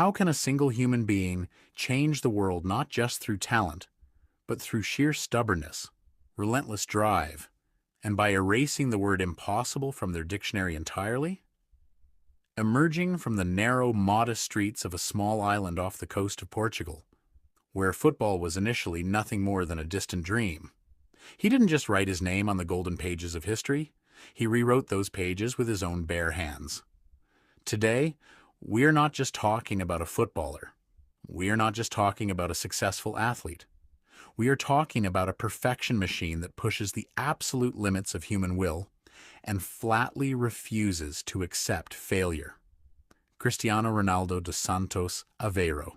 How can a single human being change the world not just through talent, but through sheer stubbornness, relentless drive, and by erasing the word impossible from their dictionary entirely? Emerging from the narrow, modest streets of a small island off the coast of Portugal, where football was initially nothing more than a distant dream, he didn't just write his name on the golden pages of history, he rewrote those pages with his own bare hands. Today, we're not just talking about a footballer. We are not just talking about a successful athlete. We are talking about a perfection machine that pushes the absolute limits of human will and flatly refuses to accept failure. Cristiano Ronaldo dos Santos Aveiro.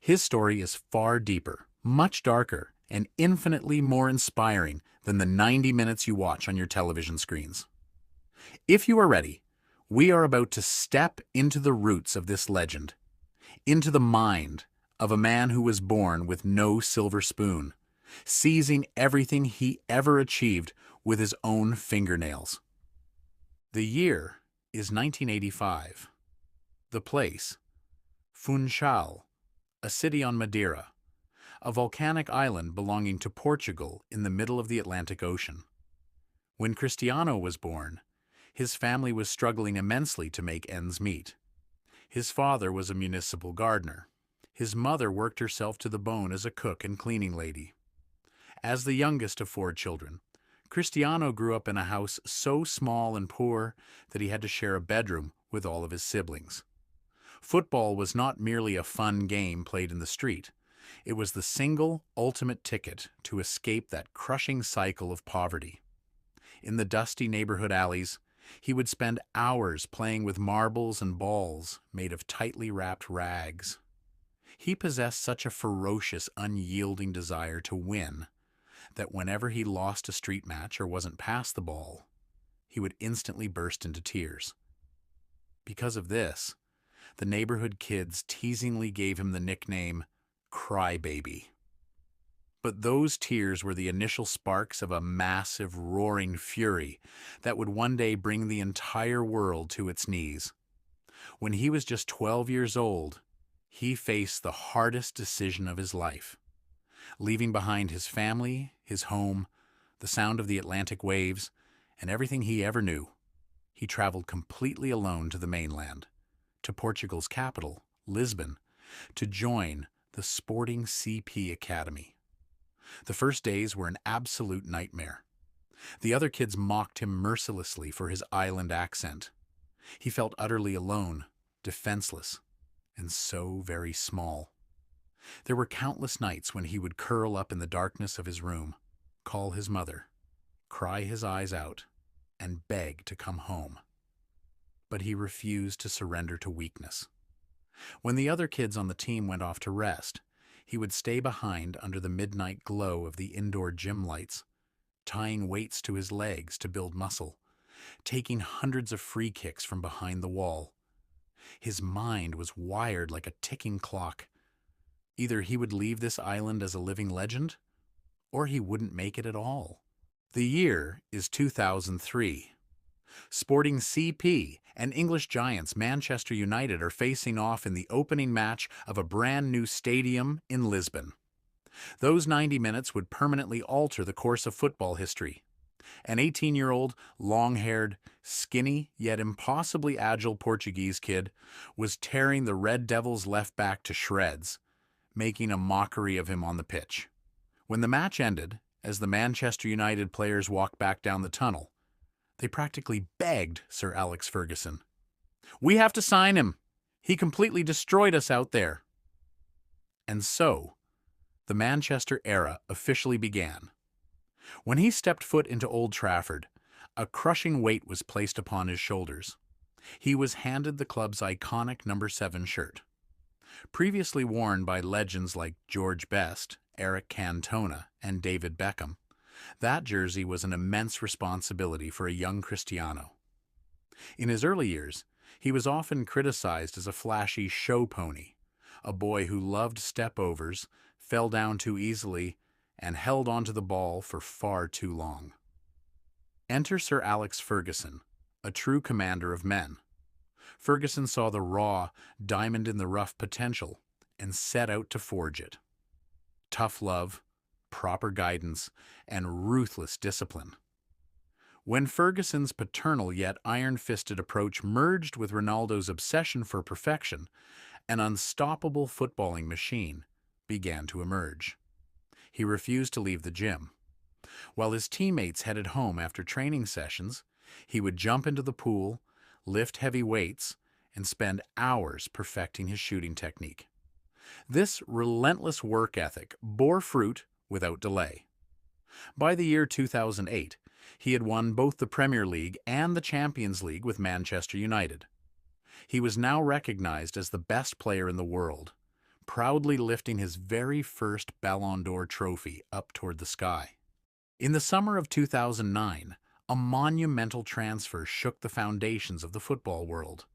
His story is far deeper, much darker, and infinitely more inspiring than the 90 minutes you watch on your television screens. If you are ready, we are about to step into the roots of this legend, into the mind of a man who was born with no silver spoon, seizing everything he ever achieved with his own fingernails. The year is 1985. The place, Funchal, a city on Madeira, a volcanic island belonging to Portugal in the middle of the Atlantic Ocean. When Cristiano was born, his family was struggling immensely to make ends meet. His father was a municipal gardener. His mother worked herself to the bone as a cook and cleaning lady. As the youngest of 4 children, Cristiano grew up in a house so small and poor that he had to share a bedroom with all of his siblings. Football was not merely a fun game played in the street. It was the single ultimate ticket to escape that crushing cycle of poverty. In the dusty neighborhood alleys, he would spend hours playing with marbles and balls made of tightly wrapped rags. He possessed such a ferocious, unyielding desire to win that whenever he lost a street match or wasn't past the ball, he would instantly burst into tears. Because of this, the neighborhood kids teasingly gave him the nickname Crybaby. But those tears were the initial sparks of a massive, roaring fury that would one day bring the entire world to its knees. When he was just 12 years old, he faced the hardest decision of his life. Leaving behind his family, his home, the sound of the Atlantic waves, and everything he ever knew, he traveled completely alone to the mainland, to Portugal's capital, Lisbon, to join the Sporting CP Academy. The first days were an absolute nightmare. The other kids mocked him mercilessly for his island accent. He felt utterly alone, defenseless, and so very small. There were countless nights when he would curl up in the darkness of his room, call his mother, cry his eyes out, and beg to come home. But he refused to surrender to weakness. When the other kids on the team went off to rest, he would stay behind under the midnight glow of the indoor gym lights, tying weights to his legs to build muscle, taking hundreds of free kicks from behind the wall. His mind was wired like a ticking clock. Either he would leave this island as a living legend, or he wouldn't make it at all. The year is 2003. Sporting CP and English giants Manchester United are facing off in the opening match of a brand new stadium in Lisbon. Those 90 minutes would permanently alter the course of football history. An 18-year-old, long-haired, skinny, yet impossibly agile Portuguese kid was tearing the Red Devils' left back to shreds, making a mockery of him on the pitch. When the match ended, as the Manchester United players walked back down the tunnel, they practically begged Sir Alex Ferguson. "We have to sign him. He completely destroyed us out there." And so, the Manchester era officially began. When he stepped foot into Old Trafford, a crushing weight was placed upon his shoulders. He was handed the club's iconic number 7 shirt. Previously worn by legends like George Best, Eric Cantona, and David Beckham, that jersey was an immense responsibility for a young Cristiano. In his early years, he was often criticized as a flashy show pony, a boy who loved step-overs, fell down too easily, and held onto the ball for far too long. Enter Sir Alex Ferguson, a true commander of men. Ferguson saw the raw, diamond-in-the-rough potential and set out to forge it. Tough love, proper guidance, and ruthless discipline. When Ferguson's paternal yet iron-fisted approach merged with Ronaldo's obsession for perfection, an unstoppable footballing machine began to emerge. He refused to leave the gym. While his teammates headed home after training sessions, he would jump into the pool, lift heavy weights, and spend hours perfecting his shooting technique. This relentless work ethic bore fruit without delay. By the year 2008, he had won both the Premier League and the Champions League with Manchester United. He was now recognized as the best player in the world, proudly lifting his very first Ballon d'Or trophy up toward the sky. In the summer of 2009, a monumental transfer shook the foundations of the football world.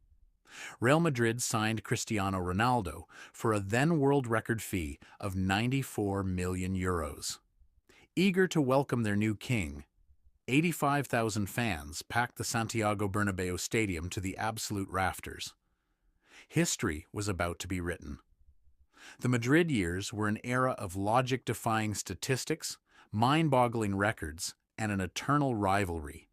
Real Madrid signed Cristiano Ronaldo for a then world record fee of €94 million. Eager to welcome their new king, 85,000 fans packed the Santiago Bernabéu stadium to the absolute rafters. History was about to be written. The Madrid years were an era of logic-defying statistics, mind-boggling records, and an eternal rivalry.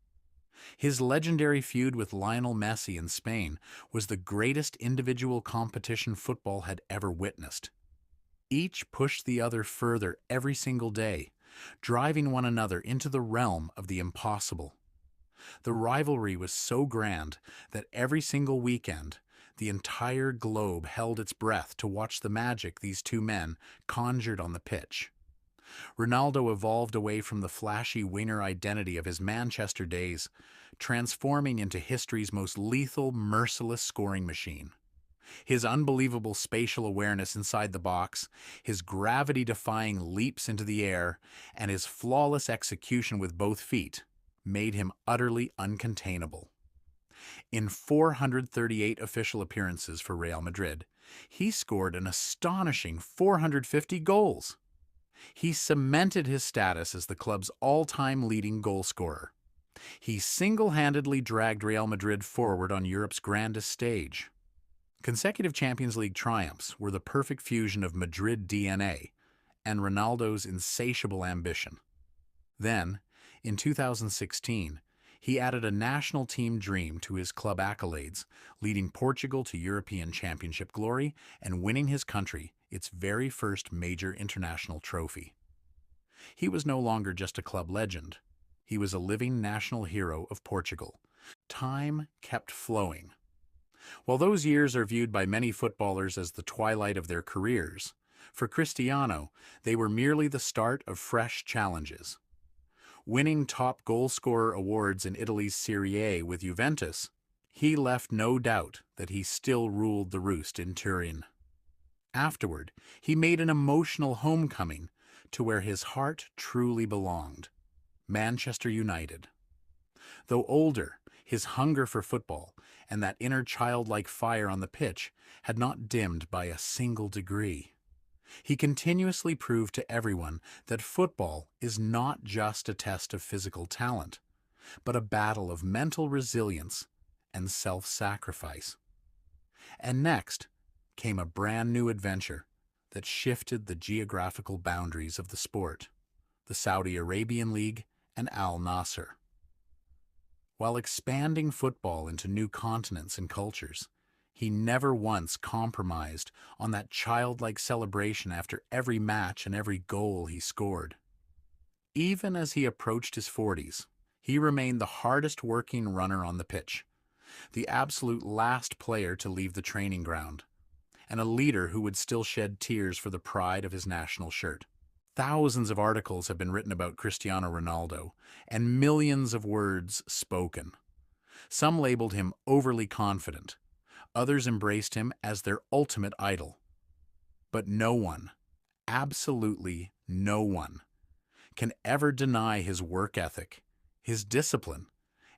His legendary feud with Lionel Messi in Spain was the greatest individual competition football had ever witnessed. Each pushed the other further every single day, driving one another into the realm of the impossible. The rivalry was so grand that every single weekend, the entire globe held its breath to watch the magic these two men conjured on the pitch. Ronaldo evolved away from the flashy winger identity of his Manchester days, transforming into history's most lethal, merciless scoring machine. His unbelievable spatial awareness inside the box, his gravity-defying leaps into the air, and his flawless execution with both feet made him utterly uncontainable. In 438 official appearances for Real Madrid, he scored an astonishing 450 goals. He cemented his status as the club's all-time leading goal scorer. He single-handedly dragged Real Madrid forward on Europe's grandest stage. Consecutive Champions League triumphs were the perfect fusion of Madrid DNA and Ronaldo's insatiable ambition. Then, in 2016, he added a national team dream to his club accolades, leading Portugal to European Championship glory and winning his country its very first major international trophy. He was no longer just a club legend. He was a living national hero of Portugal. Time kept flowing. While those years are viewed by many footballers as the twilight of their careers, for Cristiano, they were merely the start of fresh challenges. Winning top goal-scorer awards in Italy's Serie A with Juventus, he left no doubt that he still ruled the roost in Turin. Afterward, he made an emotional homecoming to where his heart truly belonged, Manchester United. Though older, his hunger for football and that inner childlike fire on the pitch had not dimmed by a single degree. He continuously proved to everyone that football is not just a test of physical talent, but a battle of mental resilience and self-sacrifice. And next came a brand new adventure that shifted the geographical boundaries of the sport, the Saudi Arabian League and Al Nassr. While expanding football into new continents and cultures, he never once compromised on that childlike celebration after every match and every goal he scored. Even as he approached his 40s, he remained the hardest-working runner on the pitch, the absolute last player to leave the training ground, and a leader who would still shed tears for the pride of his national shirt. Thousands of articles have been written about Cristiano Ronaldo, and millions of words spoken. Some labeled him overly confident. Others embraced him as their ultimate idol. But no one, absolutely no one, can ever deny his work ethic, his discipline,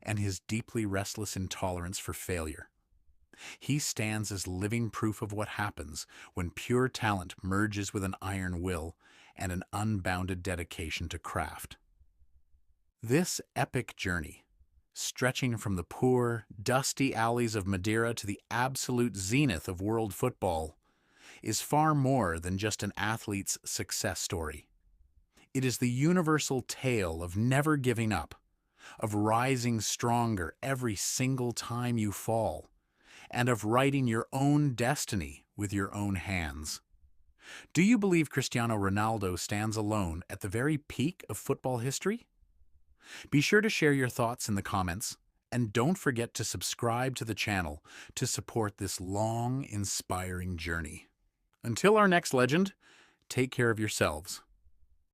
and his deeply restless intolerance for failure. He stands as living proof of what happens when pure talent merges with an iron will and an unbounded dedication to craft. This epic journey stretching from the poor, dusty alleys of Madeira to the absolute zenith of world football, is far more than just an athlete's success story. It is the universal tale of never giving up, of rising stronger every single time you fall, and of writing your own destiny with your own hands. Do you believe Cristiano Ronaldo stands alone at the very peak of football history? Be sure to share your thoughts in the comments, and don't forget to subscribe to the channel to support this long, inspiring journey. Until our next legend, take care of yourselves.